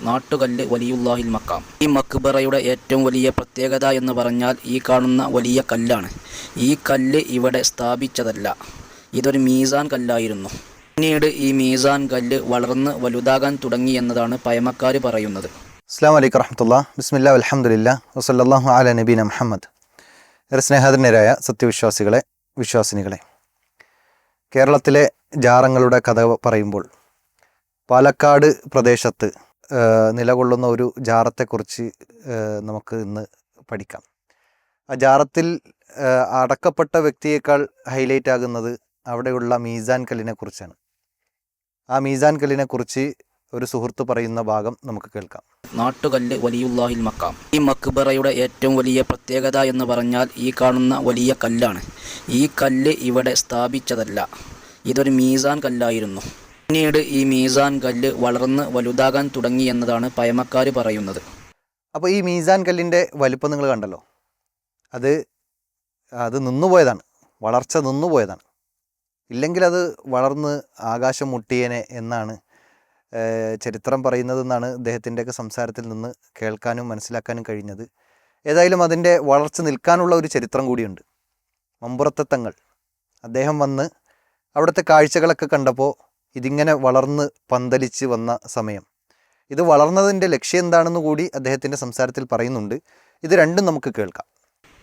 നാട്ടുകല്ല് വലിയുല്ലാഹിൽ മക്കാം. ഈ മക്ബറയുടെ ഏറ്റവും വലിയ പ്രത്യേകത എന്ന് പറഞ്ഞാൽ ഈ കാണുന്ന വലിയ കല്ലാണ്. ഈ കല്ല് ഇവിടെ സ്ഥാപിച്ചതല്ല, ഇതൊരു മീസാൻ കല്ലായിരുന്നു. പിന്നീട് ഈ മീസാൻ കല്ല് വളർന്ന് വലുതാകാൻ തുടങ്ങി എന്നതാണ് പഴമക്കാർ പറയുന്നത്. അസ്സലാമു അലൈക്കും വറഹ്മത്തുള്ളാഹി. ബിസ്മില്ലാഹി വൽഹംദുലില്ലാഹി വസല്ലല്ലാഹു അലാ നബീന മുഹമ്മദ്. ഏറെ സ്നേഹധന്യരായ സത്യവിശ്വാസികളെ, വിശ്വാസിനികളെ, കേരളത്തിലെ ജാറങ്ങളുടെ കഥ പറയുമ്പോൾ പാലക്കാട് പ്രദേശത്ത് നിലകൊള്ളുന്ന ഒരു ജാറത്തെക്കുറിച്ച് നമുക്ക് ഇന്ന് പഠിക്കാം. ആ ജാറത്തിൽ അടക്കപ്പെട്ട വ്യക്തിയേക്കാൾ ഹൈലൈറ്റ് ആകുന്നത് അവിടെയുള്ള മീസാൻ കല്ലിനെ കുറിച്ചാണ്. ആ മീസാൻ കല്ലിനെ കുറിച്ച് ഒരു സുഹൃത്ത് പറയുന്ന ഭാഗം നമുക്ക് കേൾക്കാം. നാട്ടുകല്ല് വലിയുല്ലാഹിൽ മക്കാം. ഈ മക്ബറയുടെ ഏറ്റവും വലിയ പ്രത്യേകത എന്ന് പറഞ്ഞാൽ ഈ കാണുന്ന വലിയ കല്ലാണ്. ഈ കല്ല് ഇവിടെ സ്ഥാപിച്ചതല്ല, ഇതൊരു മീസാൻ കല്ലായിരുന്നു. പിന്നീട് ഈ മീസാൻ കല്ല് വളർന്ന് വലുതാകാൻ തുടങ്ങി എന്നതാണ് പഴമക്കാർ പറയുന്നത്. അപ്പോൾ ഈ മീസാൻ കല്ലിൻ്റെ വലിപ്പം നിങ്ങൾ കണ്ടല്ലോ, അത് നിന്നുപോയതാണ്, വളർച്ച നിന്നുപോയതാണ്. ഇല്ലെങ്കിൽ അത് വളർന്ന് ആകാശം മുട്ടിയേനെ എന്നാണ് ചരിത്രം പറയുന്നതെന്നാണ് അദ്ദേഹത്തിൻ്റെയൊക്കെ സംസാരത്തിൽ നിന്ന് കേൾക്കാനും മനസ്സിലാക്കാനും കഴിഞ്ഞത്. ഏതായാലും അതിൻ്റെ വളർച്ച നിൽക്കാനുള്ള ഒരു ചരിത്രം കൂടിയുണ്ട്. മമ്പുറത്തെ തങ്ങൾ അദ്ദേഹം വന്ന് അവിടുത്തെ കാഴ്ചകളൊക്കെ കണ്ടപ്പോൾ ഇതിങ്ങനെ വളർന്ന് പന്തലിച്ച് വന്ന സമയം, ഇത് വളർന്നതിൻ്റെ ലക്ഷ്യം എന്താണെന്ന് കൂടി അദ്ദേഹത്തിൻ്റെ സംസാരത്തിൽ പറയുന്നുണ്ട്. ഇത് രണ്ടും നമുക്ക് കേൾക്കാം.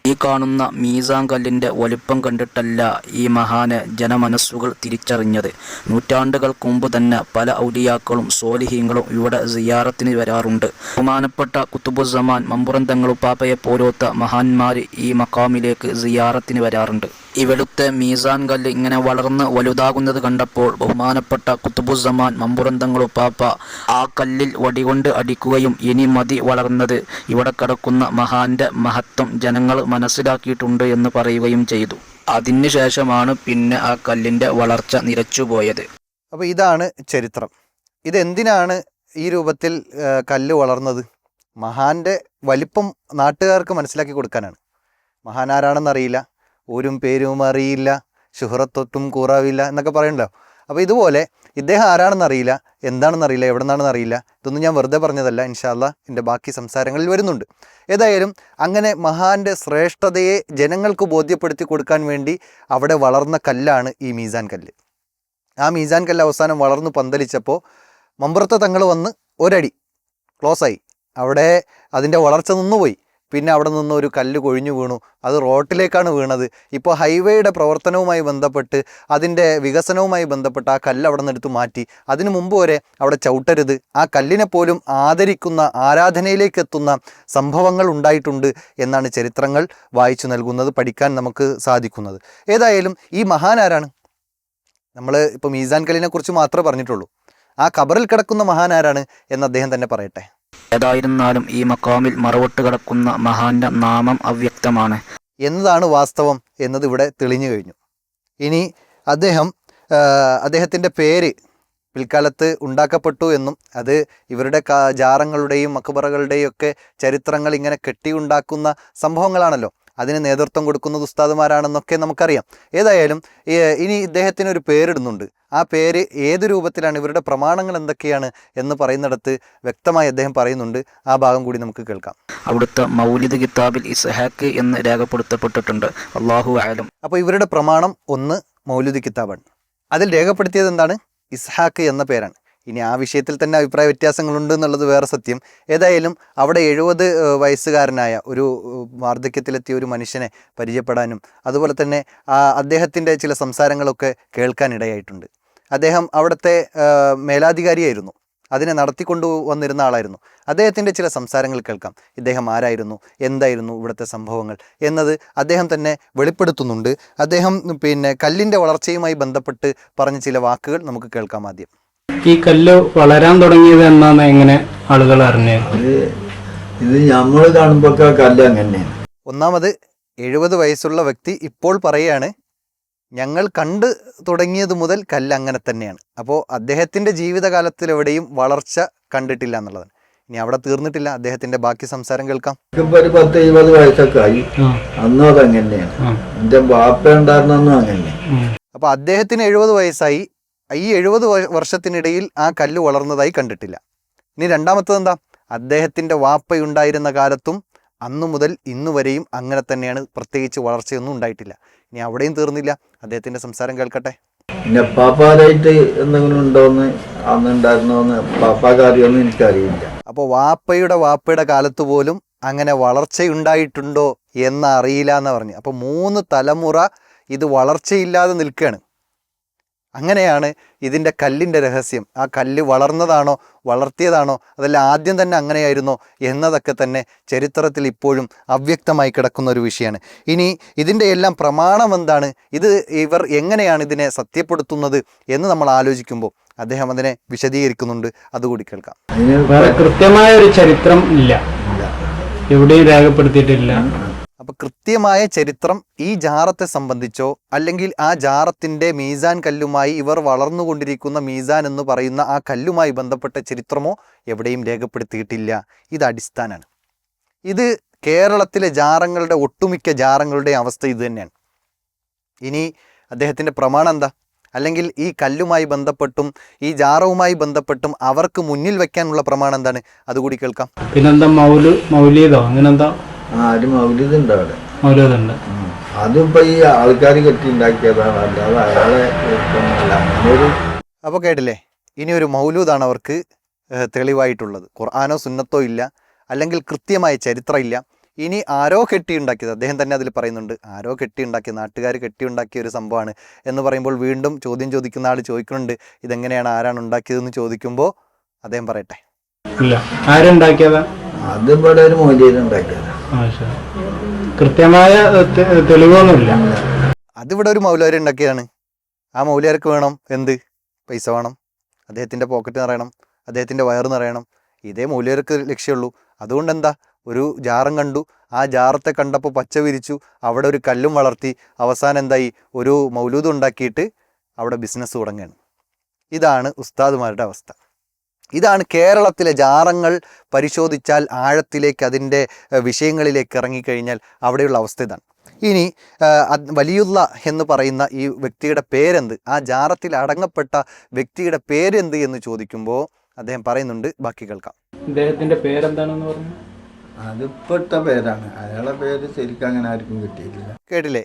ഈ കാണുന്ന മീസാൻ കല്ലിൻ്റെ വലുപ്പം കണ്ടിട്ടല്ല ഈ മഹാന് ജനമനസ്സുകൾ തിരിച്ചറിഞ്ഞത്. നൂറ്റാണ്ടുകൾക്ക് മുമ്പ് തന്നെ പല ഔലിയാക്കളും സ്വാലിഹീങ്ങളും ഇവിടെ സിയാറത്തിന് വരാറുണ്ട്. ബഹുമാനപ്പെട്ട ഖുതുബുസ്സമാൻ മമ്പുറം തങ്ങൾ ഉപ്പാപ്പയെ പോലത്തെ മഹാന്മാർ ഈ മക്കാമിലേക്ക് സിയാറത്തിന് വരാറുണ്ട്. ഇവിടുത്തെ മീസാൻ കല്ല് ഇങ്ങനെ വളർന്ന് വലുതാകുന്നത് കണ്ടപ്പോൾ ബഹുമാനപ്പെട്ട ഖുതുബുസ്സമാൻ മമ്പുറം തങ്ങൾ ഉപ്പാപ്പ ആ കല്ലിൽ വടികൊണ്ട് അടിക്കുകയും ഇനി മതി വളർന്നത്, ഇവിടെ കിടക്കുന്ന മഹാന്റെ മഹത്വം ജനങ്ങൾ മനസ്സിലാക്കിയിട്ടുണ്ട് എന്ന് പറയുകയും ചെയ്തു. അതിനുശേഷമാണ് പിന്നെ ആ കല്ലിൻ്റെ വളർച്ച നിലച്ചുപോയത്. അപ്പോൾ ഇതാണ് ചരിത്രം. ഇതെന്തിനാണ് ഈ രൂപത്തിൽ കല്ല് വളർന്നത്? മഹാന്റെ വലിപ്പം നാട്ടുകാർക്ക് മനസ്സിലാക്കി കൊടുക്കാനാണ്. മഹാൻ ആരാണെന്നറിയില്ല, ഊരും പേരും അറിയില്ല, ശുഹ്റത്തൊട്ടും കൂറാവില്ല എന്നൊക്കെ പറയണല്ലോ. അപ്പോൾ ഇതുപോലെ ഇദ്ദേഹം ആരാണെന്നറിയില്ല, എന്താണെന്നറിയില്ല, എവിടെ നിന്നാണെന്ന് അറിയില്ല. ഇതൊന്നും ഞാൻ വെറുതെ പറഞ്ഞതല്ല, ഇൻഷാ അല്ലാഹ് എൻ്റെ ബാക്കി സംസാരങ്ങളിൽ വരുന്നുണ്ട്. ഏതായാലും അങ്ങനെ മഹാന്റെ ശ്രേഷ്ഠതയെ ജനങ്ങൾക്ക് ബോധ്യപ്പെടുത്തി കൊടുക്കാൻ വേണ്ടി അവിടെ വളർന്ന കല്ലാണ് ഈ മീസാൻ കല്ല്. ആ മീസാൻ കല്ല് അവസാനം വളർന്ന് പന്തലിച്ചപ്പോൾ മമ്പുറത്തെ തങ്ങൾ വന്ന് ഒരടി ക്ലോസായി. അവിടെ അതിൻ്റെ വളർച്ച നിന്നുപോയി. പിന്നെ അവിടെ നിന്ന് ഒരു കല്ല് കൊഴിഞ്ഞു വീണു. അത് റോട്ടിലേക്കാണ് വീണത്. ഇപ്പോൾ ഹൈവേയുടെ പ്രവർത്തനവുമായി ബന്ധപ്പെട്ട് അതിൻ്റെ വികസനവുമായി ബന്ധപ്പെട്ട് ആ കല്ല് അവിടെ നിന്ന് എടുത്ത് മാറ്റി. അതിനു മുമ്പ് വരെ അവിടെ ചവിട്ടരുത്, ആ കല്ലിനെ പോലും ആദരിക്കുന്ന, ആരാധനയിലേക്ക് എത്തുന്ന സംഭവങ്ങൾ ഉണ്ടായിട്ടുണ്ട് എന്നാണ് ചരിത്രങ്ങൾ വായിച്ചു നൽകുന്നത്, പഠിക്കാൻ നമുക്ക് സാധിക്കുന്നത്. ഏതായാലും ഈ മഹാൻ ആരാണ്? നമ്മൾ ഇപ്പോൾ മീസാൻ കല്ലിനെ കുറിച്ച് മാത്രമേ പറഞ്ഞിട്ടുള്ളൂ. ആ ഖബറിൽ കിടക്കുന്ന മഹാൻ ആരാണ് എന്ന് അദ്ദേഹം തന്നെ പറയട്ടെ. ഏതായിരുന്നാലും ഈ മക്കാമിൽ മറവട്ട് കിടക്കുന്ന മഹാന്റെ നാമം അവ്യക്തമാണ് എന്നതാണ് വാസ്തവം എന്നത് ഇവിടെ തെളിഞ്ഞു കഴിഞ്ഞു. ഇനി അദ്ദേഹത്തിൻ്റെ പേര് പിൽക്കാലത്ത് ഉണ്ടാക്കപ്പെട്ടു എന്നും അത് ഇവരുടെ ജാറങ്ങളുടെയും മക്ബറകളുടെയും ഒക്കെ ചരിത്രങ്ങൾ ഇങ്ങനെ കെട്ടിയുണ്ടാക്കുന്ന സംഭവങ്ങളാണല്ലോ, അതിന് നേതൃത്വം കൊടുക്കുന്നത് ഉസ്താദുമാരാണെന്നൊക്കെ നമുക്കറിയാം. ഏതായാലും ഇനി ഇദ്ദേഹത്തിന് ഒരു പേരിടുന്നുണ്ട്. ആ പേര് ഏത് രൂപത്തിലാണ്, ഇവരുടെ പ്രമാണങ്ങൾ എന്തൊക്കെയാണ് എന്ന് പറയുന്നിടത്ത് വ്യക്തമായി അദ്ദേഹം പറയുന്നുണ്ട്. ആ ഭാഗം കൂടി നമുക്ക് കേൾക്കാം. അവിടുത്തെ മൗലിദ് കിതാബിൽ ഇസ്ഹാഖ് എന്ന് രേഖപ്പെടുത്തപ്പെട്ടിട്ടുണ്ട്. അല്ലാഹു അഅലം. അപ്പോൾ ഇവരുടെ പ്രമാണം ഒന്ന് മൗലിദ് കിതാബാണ്. അതിൽ രേഖപ്പെടുത്തിയത് എന്താണ്? ഇസ്ഹാഖ് എന്ന പേരാണ്. ഇനി ആ വിഷയത്തിൽ തന്നെ അഭിപ്രായ വ്യത്യാസങ്ങളുണ്ട് എന്നുള്ളത് വേറെ സത്യം. ഏതായാലും അവിടെ 70 വയസ്സുകാരനായ ഒരു വാർദ്ധക്യത്തിലെത്തിയ ഒരു മനുഷ്യനെ പരിചയപ്പെടാനും അതുപോലെ തന്നെ അദ്ദേഹത്തിൻ്റെ ചില സംസാരങ്ങളൊക്കെ കേൾക്കാനിടയായിട്ടുണ്ട്. അദ്ദേഹം അവിടുത്തെ മേലാധികാരിയായിരുന്നു, അതിനെ നടത്തിക്കൊണ്ടു വന്നിരുന്ന ആളായിരുന്നു. അദ്ദേഹത്തിൻ്റെ ചില സംസാരങ്ങൾ കേൾക്കാം. ഇദ്ദേഹം ആരായിരുന്നു, എന്തായിരുന്നു ഇവിടുത്തെ സംഭവങ്ങൾ എന്നത് അദ്ദേഹം തന്നെ വെളിപ്പെടുത്തുന്നുണ്ട്. അദ്ദേഹം കല്ലിൻ്റെ വളർച്ചയുമായി ബന്ധപ്പെട്ട് പറഞ്ഞ ചില വാക്കുകൾ നമുക്ക് കേൾക്കാം. ആദ്യം, ഈ കല്ല് വളരാൻ തുടങ്ങിയത് എന്നാണ് എങ്ങനെ ആളുകൾ അറിഞ്ഞത്? ഇത് നമ്മൾ കാണുമ്പോൾ കല്ല് അങ്ങനെയാണ്. ഒന്നാമത് 70 വയസ്സുള്ള വ്യക്തി ഇപ്പോൾ പറയുകയാണ്, ഞങ്ങൾ കണ്ടു തുടങ്ങിയത് മുതൽ കല്ല് അങ്ങനെ തന്നെയാണ്. അപ്പോൾ അദ്ദേഹത്തിൻ്റെ ജീവിതകാലത്തിലെവിടെയും വളർച്ച കണ്ടിട്ടില്ല എന്നുള്ളതാണ്. ഇനി അവിടെ തീർന്നിട്ടില്ല, അദ്ദേഹത്തിൻ്റെ ബാക്കി സംസാരം കേൾക്കാം. ഒരു 10-20 വയസ്സൊക്കെ ആയി, അന്നും അതങ്ങനെയാണ്. എൻ്റെ ബാപ്പ ഉണ്ടായിരുന്നൊന്നും അങ്ങനെ. അപ്പോൾ അദ്ദേഹത്തിന് 70 വയസ്സായി. ഈ 70 വർഷത്തിനിടയിൽ ആ കല്ല് വളർന്നതായി കണ്ടിട്ടില്ല. ഇനി രണ്ടാമത്തത് എന്താ? അദ്ദേഹത്തിൻ്റെ വാപ്പയുണ്ടായിരുന്ന കാലത്തും അന്നു മുതൽ ഇന്നു വരെയും അങ്ങനെ തന്നെയാണ്, പ്രത്യേകിച്ച് വളർച്ചയൊന്നും ഉണ്ടായിട്ടില്ല. ഇനി അവിടെയും തീർന്നില്ല, അദ്ദേഹത്തിൻ്റെ സംസാരം കേൾക്കട്ടെ. പിന്നെ പാപ്പാരായിട്ട് എന്തെങ്കിലും ഉണ്ടോയെന്ന് അന്നുണ്ടായിരുന്നോന്ന് പാപ്പാക്ക് അറിയുമെന്ന് എനിക്കറിയില്ല. അപ്പോൾ വാപ്പയുടെ കാലത്ത് പോലും അങ്ങനെ വളർച്ചയുണ്ടായിട്ടുണ്ടോ എന്ന് അറിയില്ല എന്ന് പറഞ്ഞു. അപ്പോൾ 3 തലമുറ ഇത് വളർച്ചയില്ലാതെ നിൽക്കുകയാണ്. അങ്ങനെയാണ് ഇതിൻ്റെ കല്ലിൻ്റെ രഹസ്യം. ആ കല്ല് വളർന്നതാണോ വളർത്തിയതാണോ അതല്ല ആദ്യം തന്നെ അങ്ങനെയായിരുന്നോ എന്നതൊക്കെ തന്നെ ചരിത്രത്തിൽ ഇപ്പോഴും അവ്യക്തമായി കിടക്കുന്ന ഒരു വിഷയമാണ്. ഇനി ഇതിൻ്റെ എല്ലാം പ്രമാണം എന്താണ്, ഇവർ എങ്ങനെയാണ് ഇതിനെ സത്യപ്പെടുത്തുന്നത് എന്ന് നമ്മൾ ആലോചിക്കുമ്പോൾ അദ്ദേഹം അതിനെ വിശദീകരിക്കുന്നുണ്ട്. അതുകൂടി കേൾക്കാം. വേറെ കൃത്യമായ ഒരു ചരിത്രം ഇല്ല, എവിടെയും രേഖപ്പെടുത്തിയിട്ടില്ല. അപ്പോൾ കൃത്യമായ ചരിത്രം ഈ ജാറത്തെ സംബന്ധിച്ചോ അല്ലെങ്കിൽ ആ ജാറത്തിൻ്റെ മീസാൻ കല്ലുമായി ഇവർ വളർന്നുകൊണ്ടിരിക്കുന്ന മീസാൻ എന്ന് പറയുന്ന ആ കല്ലുമായി ബന്ധപ്പെട്ട ചരിത്രമോ എവിടെയും രേഖപ്പെടുത്തിയിട്ടില്ല. ഇത് അടിസ്ഥാനമാണ്. ഇത് കേരളത്തിലെ ജാറങ്ങളുടെ ഒട്ടുമിക്ക ജാറങ്ങളുടെ അവസ്ഥ ഇത് തന്നെയാണ്. ഇനി അദ്ദേഹത്തിൻ്റെ പ്രമാണം എന്താ? അല്ലെങ്കിൽ ഈ കല്ലുമായി ബന്ധപ്പെട്ടും ഈ ജാറവുമായി ബന്ധപ്പെട്ടും അവർക്ക് മുന്നിൽ വെക്കാനുള്ള പ്രമാണം എന്താണ്? അതുകൂടി കേൾക്കാം. പിന്നെന്താ മൗലീദോ അങ്ങനെന്താ? ഒരു മൗലിദുണ്ട് അവിടെ. മൗലീദുണ്ട്. അതിപ്പോ ഈ ആൾക്കാർ കെട്ടിണ്ടാക്കിയതാണ്, അല്ലാതെ അയാളെ അപ്പോൾ കേട്ടില്ലേ, ഇനി ഒരു മൗലൂദാണ് അവർക്ക് തെളിവായിട്ടുള്ളത്. ഖുർആനോ സുന്നത്തോ ഇല്ല, അല്ലെങ്കിൽ കൃത്യമായ ചരിത്രം ഇല്ല. ഇനി ആരോ കെട്ടിയുണ്ടാക്കിയത്, അദ്ദേഹം തന്നെ അതിൽ പറയുന്നുണ്ട്, ആരോ കെട്ടിയുണ്ടാക്കിയ, നാട്ടുകാർ കെട്ടിയുണ്ടാക്കിയ ഒരു സംഭവമാണ് എന്ന് പറയുമ്പോൾ വീണ്ടും ചോദ്യം ചോദിക്കുന്ന ആൾ ചോദിക്കുന്നുണ്ട്, ഇതെങ്ങനെയാണ്, ആരാണ് ഉണ്ടാക്കിയതെന്ന് ചോദിക്കുമ്പോൾ അദ്ദേഹം പറയട്ടെ. ഇല്ല, ആരുണ്ടാക്കിയതാ? അതിവിടെ ഒരു മൗലിദുണ്ടാക്കിയതാണ്. കൃത്യമായ തെളിവൊന്നുമില്ല. അതിവിടെ ഒരു മൗലവർ ഉണ്ടാക്കിയതാണ്. ആ മൗലവർക്ക് വേണം എന്ത്? പൈസ വേണം, അദ്ദേഹത്തിൻ്റെ പോക്കറ്റ് നിറയണം, അദ്ദേഹത്തിൻ്റെ വയറ് നിറയണം. ഇതേ മൗലവർക്ക് ലക്ഷ്യമുള്ളൂ. അതുകൊണ്ട് എന്താ, ഒരു ജാറം കണ്ടു, ആ ജാറത്തെ കണ്ടപ്പോൾ പച്ച വിരിച്ചു, അവിടെ ഒരു കല്ലും വളർത്തി, അവസാനം എന്തായി, ഒരു മൗലൂദ് ഉണ്ടാക്കിയിട്ട് അവിടെ ബിസിനസ് തുടങ്ങുകയാണ്. ഇതാണ് ഉസ്താദുമാരുടെ അവസ്ഥ. ഇതാണ് കേരളത്തിലെ ജാറങ്ങൾ പരിശോധിച്ചാൽ ആഴത്തിലേക്ക് അതിൻ്റെ വിഷയങ്ങളിലേക്ക് ഇറങ്ങിക്കഴിഞ്ഞാൽ അവിടെയുള്ള അവസ്ഥ ഇതാണ്. ഇനി വലിയുള്ള എന്ന് പറയുന്ന ഈ വ്യക്തിയുടെ പേരെന്ത്, ആ ജാറത്തിൽ അടങ്ങപ്പെട്ട വ്യക്തിയുടെ പേരെന്ത് എന്ന് ചോദിക്കുമ്പോൾ അദ്ദേഹം പറയുന്നുണ്ട്. ബാക്കി കേൾക്കാം. അദ്ദേഹത്തിൻ്റെ പേരെന്താണെന്ന് പറഞ്ഞു? അതിപ്പെട്ട പേരാണ്, അയാളുടെ പേര് ശരിക്കും അങ്ങനെ ആർക്കും കിട്ടിയിട്ടില്ല. കേട്ടില്ലേ,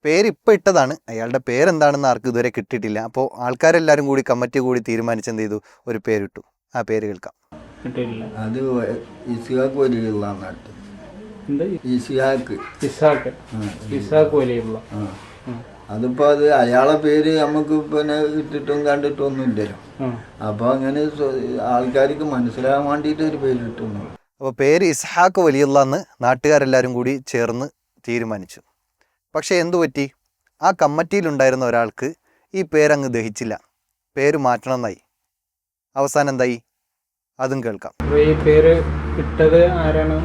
പേര് ഇപ്പം ഇട്ടതാണ്, അയാളുടെ പേരെന്താണെന്ന് ആർക്കും ഇതുവരെ കിട്ടിയിട്ടില്ല. അപ്പോൾ ആൾക്കാരെല്ലാവരും കൂടി കമ്മിറ്റി കൂടി തീരുമാനിച്ചെന്ത് ചെയ്തു, ഒരു പേരിട്ടു. ആ പേര് കേൾക്കാം. അത് ഇസ്ഹാഖ് വലിയുള്ള നാട്ടിൽ. ഇസ്ഹാഖ് വലിയുള്ള. അതിപ്പോ അത് അയാളെ പേര് നമുക്ക് പിന്നെ ഇട്ടിട്ടും കണ്ടിട്ടും ഒന്നും ഇല്ലല്ലോ. അപ്പൊ അങ്ങനെ ആൾക്കാർക്ക് മനസ്സിലാകാൻ വേണ്ടിയിട്ട് ഒരു പേര് കിട്ടുന്നു. അപ്പോൾ പേര് ഇസ്ഹാഖ് വലിയുള്ള എന്ന് നാട്ടുകാരെല്ലാവരും കൂടി ചേർന്ന് തീരുമാനിച്ചു. പക്ഷേ എന്തു പറ്റി, ആ കമ്മിറ്റിയിലുണ്ടായിരുന്ന ഒരാൾക്ക് ഈ പേരങ്ങ് ദഹിച്ചില്ല, പേര് മാറ്റണമെന്നായി. അവസാനം എന്തായി, അതും കേൾക്കാം. ഈ പേര് ഇട്ടത് ആരാണ്?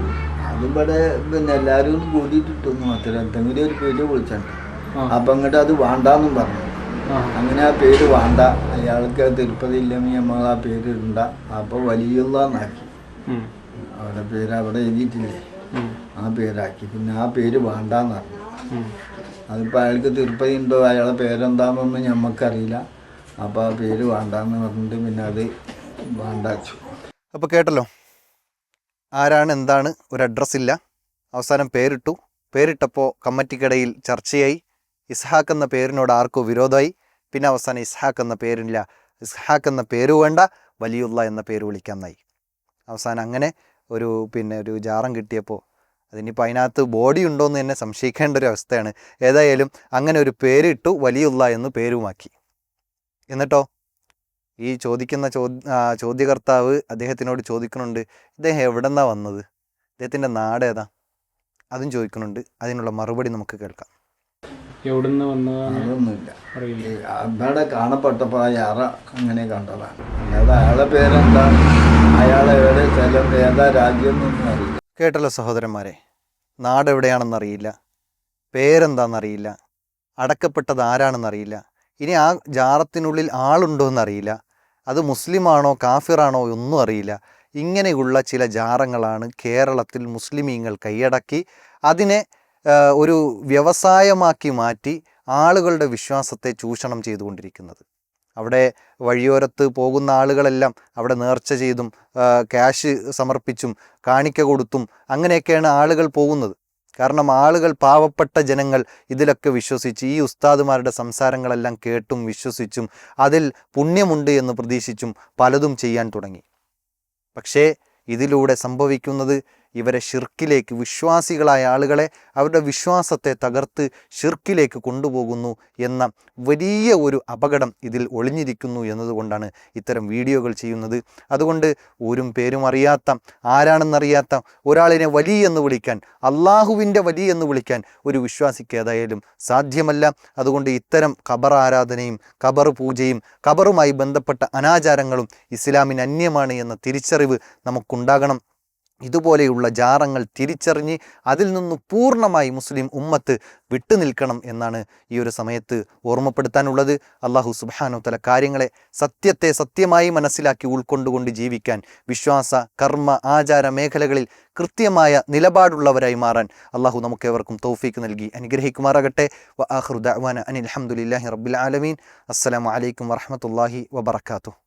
അതിവിടെ പിന്നെ എല്ലാവരും കൂടിയിട്ടിട്ടൊന്നും മാത്രമേ എന്തെങ്കിലും ഒരു പേര് വിളിച്ചിട്ടുണ്ട്. അപ്പം അങ്ങോട്ട് അത് വേണ്ടാന്നും പറഞ്ഞു. അങ്ങനെ ആ പേര് വേണ്ട, അയാൾക്ക് തിരുപ്പതി ഇല്ലെങ്കിൽ നമ്മൾ ആ പേര് ഇടണ്ട. അപ്പോൾ വലിയുള്ളാന്നാക്കി, അവരുടെ പേര് അവിടെ എഴുതിയിട്ടില്ലേ, ആ പേരാക്കി. പിന്നെ ആ പേര് വേണ്ടാന്ന് പറഞ്ഞു. അതിപ്പോൾ അയാൾക്ക് തിരുപ്പതി ഉണ്ടോ, അയാളെ പേരെന്താണെന്നൊന്നും ഞമ്മക്കറിയില്ല. അപ്പോൾ ആ പേര് വേണ്ടാന്ന് പറഞ്ഞിട്ട് പിന്നെ അത് വേണ്ടാച്ചു. അപ്പോൾ കേട്ടല്ലോ, ആരാണ് എന്താണ് ഒരു അഡ്രസ്സില്ല. അവസാനം പേരിട്ടു. പേരിട്ടപ്പോൾ കമ്മിറ്റിക്കിടയിൽ ചർച്ചയായി. ഇസ്ഹാഖ് എന്ന പേരിനോട് ആർക്കോ വിരോധമായി. പിന്നെ അവസാനം ഇസ്ഹാഖ് എന്ന പേരില്ല, ഇസ്ഹാഖ് എന്ന പേര് വേണ്ട, വലിയുള്ള എന്ന പേര് വിളിക്കാമെന്നായി. അവസാനം അങ്ങനെ ഒരു ജാറം കിട്ടിയപ്പോൾ അതിനിപ്പോൾ അതിനകത്ത് ബോഡി ഉണ്ടോയെന്ന് തന്നെ സംശയിക്കേണ്ട ഒരു അവസ്ഥയാണ്. ഏതായാലും അങ്ങനെ ഒരു പേരിട്ടു, വലിയുള്ള എന്ന് പേരുമാക്കി. എന്നിട്ടോ ഈ ചോദിക്കുന്ന ചോദ്യകർത്താവ് അദ്ദേഹത്തിനോട് ചോദിക്കുന്നുണ്ട്, ഇദ്ദേഹം എവിടെ നിന്നാണ് വന്നത്, ഇദ്ദേഹത്തിൻ്റെ നാട് ഏതാ, അതും ചോദിക്കുന്നുണ്ട്. അതിനുള്ള മറുപടി നമുക്ക് കേൾക്കാം. എവിടുന്ന് വന്നതാണ് അതൊന്നുമില്ല, അവിടെ കാണപ്പെട്ടപ്പോൾ ആ യാറ അങ്ങനെ കണ്ടതാണ്. അല്ലാതെ അയാളെ പേരെന്താ, അയാളെ എവിടെ സ്ഥലം, ഏതാ രാജ്യം എന്നൊന്നും അറിയില്ല. കേട്ടല്ലോ സഹോദരന്മാരെ, നാട് എവിടെയാണെന്നറിയില്ല, പേരെന്താണെന്നറിയില്ല, അടക്കപ്പെട്ടത് ആരാണെന്നറിയില്ല, ഇനി ആ ജാറത്തിനുള്ളിൽ ആളുണ്ടോ എന്നറിയില്ല, അത് മുസ്ലിമാണോ കാഫിറാണോ ഒന്നും അറിയില്ല. ഇങ്ങനെയുള്ള ചില ജാറങ്ങളാണ് കേരളത്തിൽ മുസ്ലിമീങ്ങൾ കൈയടക്കി അതിനെ ഒരു വ്യവസായമാക്കി മാറ്റി ആളുകളുടെ വിശ്വാസത്തെ ചൂഷണം ചെയ്തുകൊണ്ടിരിക്കുന്നത്. അവിടെ വഴിയോരത്ത് പോകുന്ന ആളുകളെല്ലാം അവിടെ നേർച്ച ചെയ്തും ക്യാഷ് സമർപ്പിച്ചും കാണിക്ക കൊടുത്തും അങ്ങനെയൊക്കെയാണ് ആളുകൾ പോകുന്നത്. കാരണം ആളുകൾ, പാവപ്പെട്ട ജനങ്ങൾ ഇതിലൊക്കെ വിശ്വസിച്ച് ഈ ഉസ്താദുമാരുടെ സംസാരങ്ങളെല്ലാം കേട്ടും വിശ്വസിച്ചും അതിൽ പുണ്യമുണ്ട് എന്ന് പ്രതീക്ഷിച്ചും പലതും ചെയ്യാൻ തുടങ്ങി. പക്ഷേ ഇതിലൂടെ സംഭവിക്കുന്നത് ഇവരെ ഷിർക്കിലേക്ക്, വിശ്വാസികളായ ആളുകളെ അവരുടെ വിശ്വാസത്തെ തകർത്ത് ഷിർക്കിലേക്ക് കൊണ്ടുപോകുന്നു എന്ന വലിയ ഒരു അപകടം ഇതിൽ ഒളിഞ്ഞിരിക്കുന്നു എന്നതുകൊണ്ടാണ് ഇത്തരം വീഡിയോകൾ ചെയ്യുന്നത്. അതുകൊണ്ട് ഊരും പേരും അറിയാത്ത, ആരാണെന്നറിയാത്ത ഒരാളിനെ വലി എന്ന് വിളിക്കാൻ, അള്ളാഹുവിൻ്റെ വലി എന്ന് വിളിക്കാൻ ഒരു വിശ്വാസിക്ക് ഏതായാലും സാധ്യമല്ല. അതുകൊണ്ട് ഇത്തരം ഖബർ ആരാധനയും ഖബർ പൂജയും ഖബറുമായി ബന്ധപ്പെട്ട അനാചാരങ്ങളും ഇസ്ലാമിന് അന്യമാണ് എന്ന തിരിച്ചറിവ് നമുക്കുണ്ടാകണം. ഇതുപോലെയുള്ള ജാറങ്ങൾ തിരിച്ചറിഞ്ഞ് അതിൽ നിന്ന് പൂർണ്ണമായി മുസ്ലിം ഉമ്മത്ത് വിട്ടുനിൽക്കണം എന്നാണ് ഈ ഒരു സമയത്ത് ഓർമ്മപ്പെടുത്താനുള്ളത്. അള്ളാഹു സുബ്ഹാനഹു വ തആല കാര്യങ്ങളെ സത്യത്തെ സത്യമായി മനസ്സിലാക്കി ഉൾക്കൊണ്ടുകൊണ്ട് ജീവിക്കാൻ, വിശ്വാസ കർമ്മ ആചാര മേഖലകളിൽ കൃത്യമായ നിലപാടുള്ളവരായി മാറാൻ അള്ളാഹു നമുക്കേവർക്കും തൗഫീക്ക് നൽകി അനുഗ്രഹിക്കുമാറാകട്ടെ. വ ആഖിറു ദഅ്വാന അനിൽ ഹംദുലില്ലാഹി റബ്ബിൽ ആലമീൻ. അസ്സലാമു അലൈക്കും വറഹ്മത്തുള്ളാഹി വബറകാതുഹു.